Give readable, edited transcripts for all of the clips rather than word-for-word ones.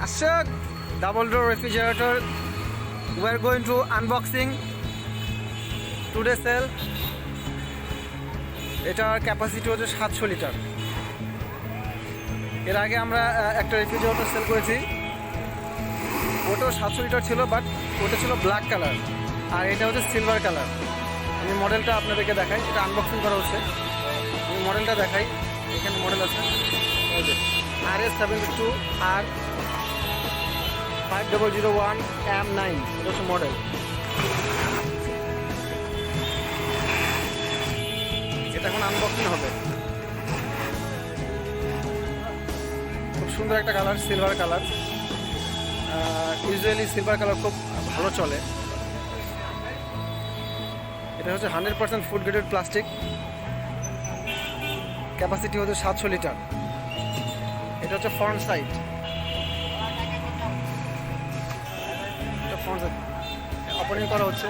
Ashok, double door refrigerator. We are going to unboxing today sell. এটার capacity হচ্ছে 700 litre. এর আগে আমরা একটা রেফ্রিজারেটর সেল করেছি, ওটাও 700 লিটার ছিল, বাট ওটা ছিল ব্ল্যাক কালার আর এটা হচ্ছে সিলভার কালার। আমি মডেলটা আপনাদেরকে দেখাই, এটা আনবক্সিং করা হচ্ছে। আমি মডেলটা দেখাই, এখানে মডেল আছে RS72R5001M9, এটা হচ্ছে মডেল। এটা এখন আনবক্সিং হবে। খুব সুন্দর একটা colour, silver colour. Usually silver colour খুব ভালো চলে। এটা হচ্ছে 100% ফুড গ্রেডেড প্লাস্টিক। ক্যাপাসিটি হচ্ছে 700 লিটার। এটা হচ্ছে ফ্রন্ট সাইড। এটা ফ্রন্ট সাইড ওপেনিং করা হচ্ছে,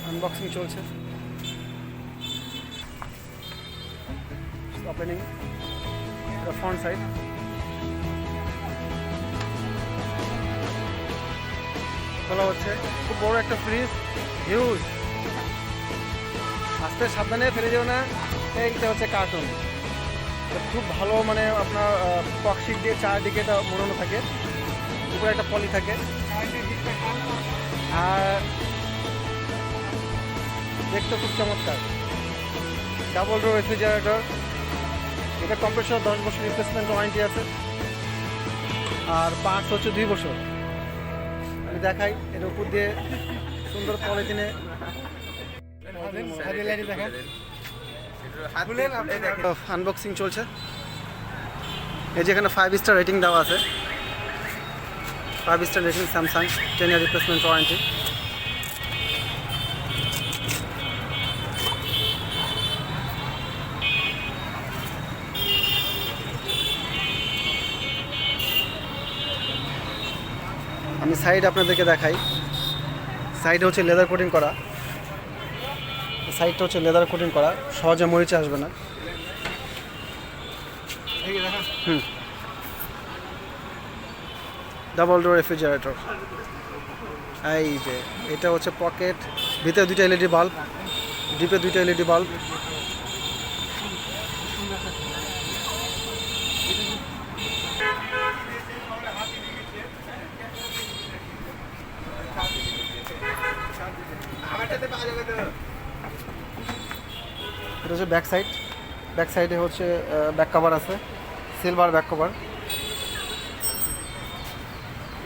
আনবক্সিং চলছে। ওপেনিং, এটা ফ্রন্ট সাইড। খোলা হচ্ছে। খুব বড় একটা ফ্রিজ, হিউজ। আস্তে সাবধানে ফেলে যেও না। এইটা হচ্ছে কার্টুন। খুব ভালো, মানে আপনার ককশিট দিয়ে চারদিকে এটা মোড়ানো থাকে, উপরে একটা পলি থাকে। আর দেখতে খুব চমৎকার। Double door refrigerator. এটা কম্প্রেসর 10 বছর রিপ্লেসমেন্ট ওয়ারেন্টি আছে, আর পার্টস হচ্ছে 2 বছর। আমি দেখাই, এর উপর দিয়ে সুন্দর পলিথিনে আনবক্সিং চলছে। এই যে এখানে 5 স্টার রেটিং দেওয়া আছে, 5 স্টার রেটিং, স্যামসাং, 10 ইয়ার রিপ্লেসমেন্ট ওয়ারেন্টি। আমি সাইড আপনাদেরকে দেখাই। সাইডে হচ্ছে লেদার কোটিং করা, সাইডটা হচ্ছে লেদার কোটিং করা, সহজে মরিচে আসবে না। Double door refrigerator. এই যে এটা হচ্ছে পকেট, ভিতরে 2টা এলইডি বাল্ব, ডিপে 2টা এলইডি বাল্ব। এটা হচ্ছে ব্যাক সাইড। ব্যাক সাইডে হচ্ছে ব্যাক কভার আছে, সিলভার ব্যাক কভার।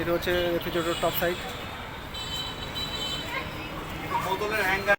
এটা হচ্ছে রেফ্রিজারেটর টপ সাইড।